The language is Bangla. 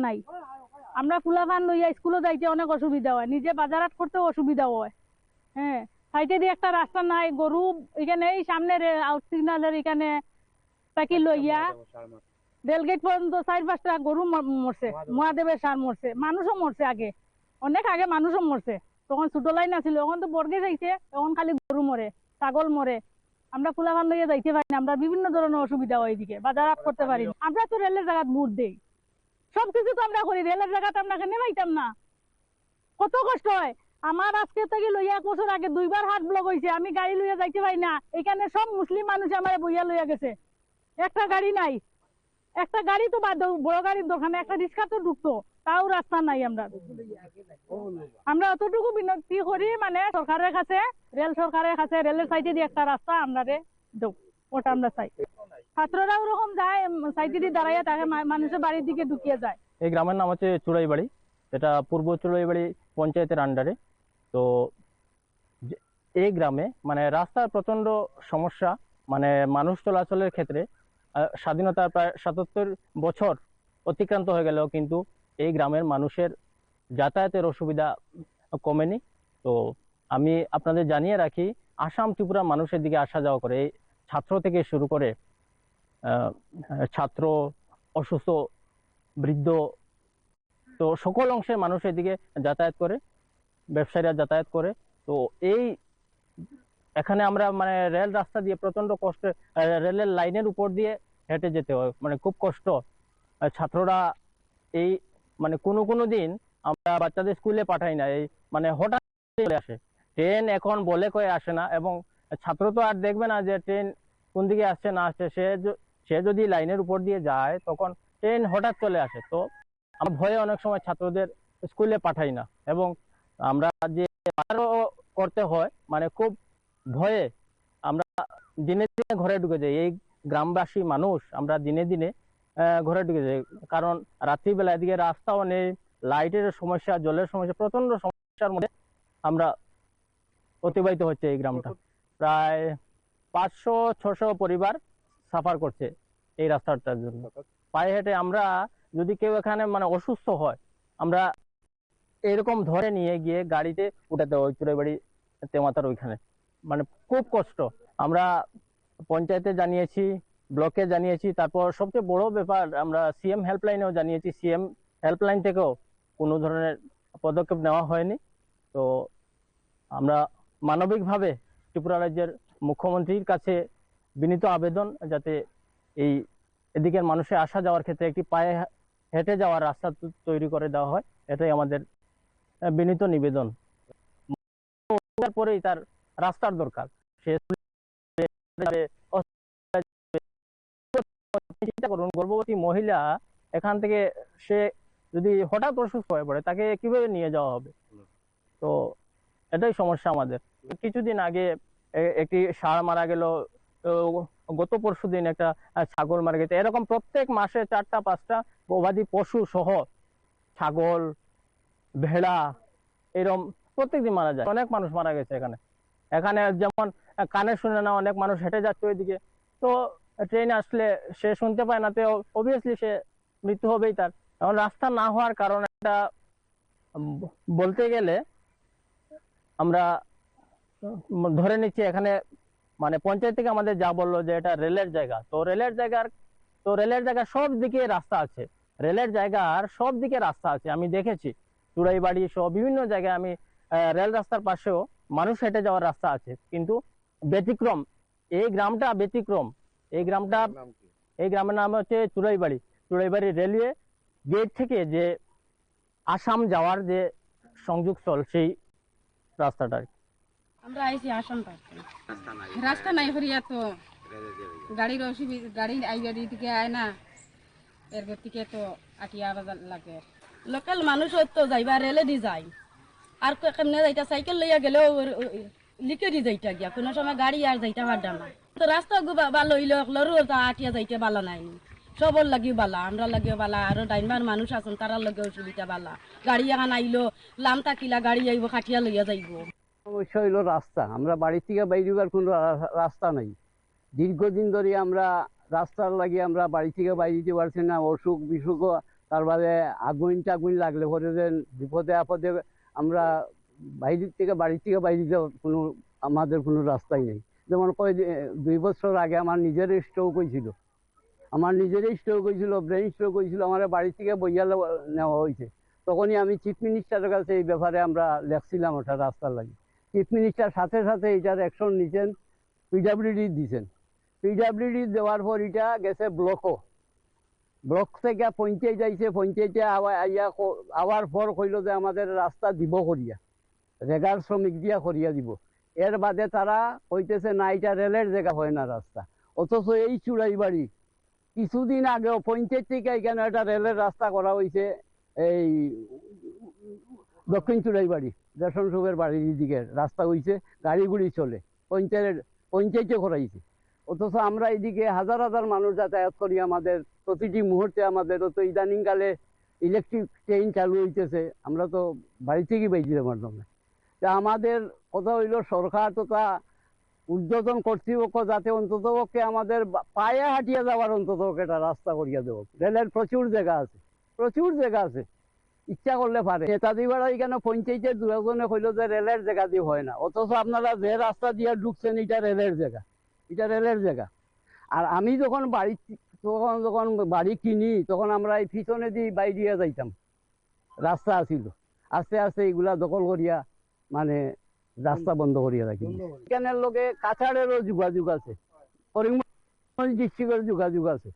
নাই। আমরা ফুলাফান লইয়া স্কুলে যাইতে অনেক অসুবিধা হয়, নিজে বাজারহাট করতে অসুবিধা হয়। হ্যাঁ, সাইডে দিয়ে একটা রাস্তা নাই, গরু এখানে এই সামনে আউট সিগন্যালের এখানে তাকে লইয়া রেলগেট পর্যন্ত 4-5টা গরু মরছে, মহাদেবের সার মরছে, মানুষও মরছে। আগে অনেক আগে মানুষও মরছে, তখন ছোট লাইন আছিল, এখন তো বর্গে যাইছে, এখন খালি গরু মরে, ছাগল মরে। আমরা ফুলাফান লইয়া যাইতে পারি না, আমরা বিভিন্ন ধরনের অসুবিধা হয়, এদিকে বাজারহাট করতে পারি না। আমরা তো রেলের জায়গাত ভোট দেই, সবকিছু তো আমরা করি, রেলের জায়গাতে আমরা কেন পাইতাম না? কত কষ্ট হয় আমার। আজকে থেকে লইয়া 1 বছর আগে 2বার হাট ব্লক হয়েছে, আমি গাড়ি লইয়া যাইতে পারি না। এখানে সব মুসলিম মানুষ আমার বইয়া লইয়া গেছে, একটা গাড়ি নাই। একটা গাড়ি তো বাদ দাও, বড় গাড়ির দোকানে একটা রিক্সা তো ঢুকতো, তাও রাস্তা নাই। আমরা অতটুকু বিনতি করি, মানে সরকারের কাছে, রেল সরকারের কাছে, রেলের সাইডে দিয়ে একটা রাস্তা আমরা দেও, ওটা আমরা চাই। ছাত্ররা ওরকম যায়, সাইডে দিয়ে দাঁড়াইয়া থাকে, মানুষের বাড়ির দিকে ঢুকিয়ে যায়। এই গ্রামের নাম হচ্ছে চুড়াইবাড়ি, এটা পূর্ব চুড়াইবাড়ি পঞ্চায়েতের আন্ডারে। তো এই গ্রামে মানে রাস্তার প্রচন্ড সমস্যা, মানে মানুষ চলাচলের ক্ষেত্রে স্বাধীনতার প্রায় 77 বছর অতিক্রান্ত হয়ে গেলেও কিন্তু এই গ্রামের মানুষের যাতায়াতের অসুবিধা কমেনি। তো আমি আপনাদের জানিয়ে রাখি, আসাম ত্রিপুরা মানুষের দিকে আসা যাওয়া করে, এই ছাত্র থেকে শুরু করে ছাত্র, অসুস্থ, বৃদ্ধ, তো সকল অংশের মানুষ এদিকে যাতায়াত করে, ব্যবসায়ীরা যাতায়াত করে। তো এই এখানে আমরা মানে রেল রাস্তা দিয়ে প্রচন্ড কষ্টে, রেলের লাইনের উপর দিয়ে হেঁটে যেতে হয়, মানে খুব কষ্ট। ছাত্ররা এই মানে কোনো কোনো দিন আমরা বাচ্চাদের স্কুলে পাঠাই না, এই মানে হঠাৎ চলে আসে ট্রেন, এখন বলে কয়ে আসে না। এবং ছাত্র তো আর দেখবে না যে ট্রেন কোন দিকে আসছে না আসছে, সে যদি লাইনের উপর দিয়ে যায় তখন ট্রেন হঠাৎ চলে আসে। তো আমরা ভয়ে অনেক সময় ছাত্রদের স্কুলে পাঠাই না, এবং আমরা যে আরো করতে হয় মানে খুব ভয়ে আমরা দিনে দিনে ঘরে ঢুকে যাই। এই গ্রামবাসী মানুষ আমরা দিনে দিনে ঘরে ঢুকে যাই, কারণ রাত্রিবেলা এদিকে রাস্তাও নেই, লাইটের সমস্যা, জলের সমস্যা, প্রচন্ড সমস্যার মধ্যে আমরা অতিবাহিত হচ্ছে এই গ্রামটা। প্রায় 500-600 পরিবার সাফার করছে এই রাস্তাটার জন্য। পায়ে হেঁটে আমরা, যদি কেউ এখানে মানে অসুস্থ হয়, আমরা এরকম ধরে নিয়ে গিয়ে গাড়িতে উঠাতে হয় চুড়াইবাড়ি তেমাতার ওইখানে, মানে খুব কষ্ট। আমরা পঞ্চায়েতে জানিয়েছি, ব্লকে জানিয়েছি, তারপর সবচেয়ে বড় ব্যাপার আমরা সিএম হেল্পলাইনেও জানিয়েছি। সিএম হেল্পলাইন থেকেও কোনো ধরনের পদক্ষেপ নেওয়া হয়নি। তো আমরা মানবিকভাবে ত্রিপুরা রাজ্যের মুখ্যমন্ত্রীর কাছে বিনীত আবেদন, যাতে এই এদিকের মানুষের আসা যাওয়ার ক্ষেত্রে একটি পায়ে হেঁটে যাওয়ার রাস্তা তৈরি করে দেওয়া হয়, এটাই আমাদের বিনীত নিবেদন। পরেই তার রাস্তার দরকার। সে চিন্তা করুন, গর্ভবতী মহিলা এখান থেকে, সে যদি হঠাৎ অসুস্থ হয়ে পড়ে, তাকে কিভাবে নিয়ে যাওয়া হবে? তো এটাই সমস্যা আমাদের। কিছুদিন আগে একটি ষাঁড় মারা গেল, গত পরশুদিন একটা ছাগল মারা গেছে। এরকম প্রত্যেক মাসে 4টা-5টা গবাদি পশু সহ ছাগল, ভেড়া, এরকম প্রত্যেকদিন মারা যায়। অনেক মানুষ মারা গেছে এখানে। এখানে যেমন কানে শুনে না, অনেক মানুষ হেঁটে যাচ্ছে ওইদিকে, তো ট্রেন আসলে সে শুনতে পায় না, তো অবভিয়াসলি সে মৃত্যু হবেই তার। এখন রাস্তা না হওয়ার কারণে এটা বলতে গেলে আমরা ধরে নিচ্ছি এখানে মানে পঞ্চায়েত থেকে আমাদের যা বললো যে এটা রেলের জায়গা, তো রেলের জায়গার সব দিকে রাস্তা আছে, রেলের জায়গার সব দিকে রাস্তা আছে। আমি দেখেছি চুড়াইবাড়ি সহ বিভিন্ন জায়গায়, আমি রেল রাস্তার পাশেও মানুষ হেঁটে যাওয়ার রাস্তা আছে, কিন্তু ব্যতিক্রম এই গ্রামটা, ব্যতিক্রম এই গ্রামটা। এই গ্রামের নাম হচ্ছে চুড়াইবাড়ি। চুড়াইবাড়ি রেলওয়ে গেট থেকে যে আসাম যাওয়ার যে সংযোগ স্থল, সেই রাস্তাটা। আমরা আইছি আসাম পাচ্ছি, রাস্তা নাই হরিয়া, তো গাড়ির অসুবিধা, গাড়ি আইবার দিকে আয় না, এর থেকে তো আটিয়া বাজার লাগে। লোকাল মানুষ তো যাইবা রেলে দি যায়, আর কেমনে যাইতা সাইকেল লইয়া গেলেও লিখে দি যাইতা গিয়া, কোনো সময় গাড়ি আর যাইতা পারডা না। তো রাস্তা ভালো হইল, লরু আটিয়া যাইতে বালা নাই, সবর লাগিও বালা, আমরা লাগিও বালা, আরো ড্রাইভার মানুষ আছেন তারার লগে অসুবিধা বালা। গাড়ি এখন আইলো লাম তাকিলা, গাড়ি আইব খাটিয়া লইয়া যাইব। সমস্যা হইলো রাস্তা, আমরা বাড়ি থেকে বাইরেবার কোনো রাস্তা নাই। দীর্ঘদিন ধরে আমরা রাস্তার লাগে আমরা বাড়ি থেকে বাইরে দিতে পারছি না, অসুখ বিসুখ তারপরে আগুন টাগুন লাগলে পরে যেন বিপদে আপদে আমরা বাইরের থেকে বাড়ির থেকে বাইরে যাওয়ার কোনো আমাদের কোনো রাস্তাই নেই। যেমন 2 বছর আগে আমার নিজেরই স্ট্রোক হয়েছিল, ব্রেন স্ট্রোক হয়েছিল, আমার বাড়ি থেকে বইয়া নেওয়া হয়েছে। তখনই আমি চিফ মিনিস্টারের কাছে এই ব্যাপারে আমরা লেখছিলাম ওটা রাস্তার লাগে। চিফ মিনিস্টার সাথে সাথে এটার অ্যাকশন নিছেন, পিডাব্লিউডি দিয়েছেন। পিডাব্লিউডি দেওয়ার পর এটা গেছে ব্লক থেকে পঞ্চায়েত আইছে, পঞ্চায়েতে আওয়ার পর কইল যে আমাদের রাস্তা দিব করিয়া, রেগার শ্রমিক দিয়া করিয়া দিব। এর বাদে তারা কইতেছে না এটা রেলের জায়গা হয় না রাস্তা। অথচ এই চুড়াইবাড়ি কিছুদিন আগেও পঞ্চায়েত থেকে এখানে একটা রেলের রাস্তা করা হয়েছে, এই দক্ষিণ চুড়াইবাড়ি দর্শন সুখের বাড়ির দিকে রাস্তা হয়েছে, গাড়ি গুড়ি চলে, পঞ্চায়েতে করাইছে। অথচ আমরা এদিকে হাজার হাজার মানুষ যাতায়াত করি, আমাদের প্রতিটি মুহূর্তে আমাদের তো ইদানিংকালে ইলেকট্রিক ট্রেন চালু হইতেছে, আমরা তো বাড়ি থেকেই বাইরে পারতাম না। তা আমাদের কথা হইল সরকার তথা উদ্বোধন কর্তৃপক্ষ যাতে অন্ততপক্ষে আমাদের পায়ে হাঁটিয়ে যাওয়ার অন্ততপক্ষে একটা রাস্তা করিয়া দেব। রেলের প্রচুর জায়গা আছে, ইচ্ছা করলে পারে। নেতাজিপাড়া এখানে পঞ্চায়েতের 2 একজনে কইল যে রেলের জায়গা দিয়ে হয় না, অথচ আপনারা যে রাস্তা দিয়ে ঢুকছেন এটা রেলের জায়গা। আর আমি যখন বাড়ি কিনি তখন আমরা এই পিছনে দিয়ে বাইরে যাইতাম, রাস্তা আছিল, আস্তে আস্তে এগুলা দখল করিয়া মানে রাস্তা বন্ধ করিয়া রাখি। এখানের লগে কাছাড়েরও যোগাযোগ আছে, করিমগঞ্জ ডিস্ট্রিক্টের যোগাযোগ আছে।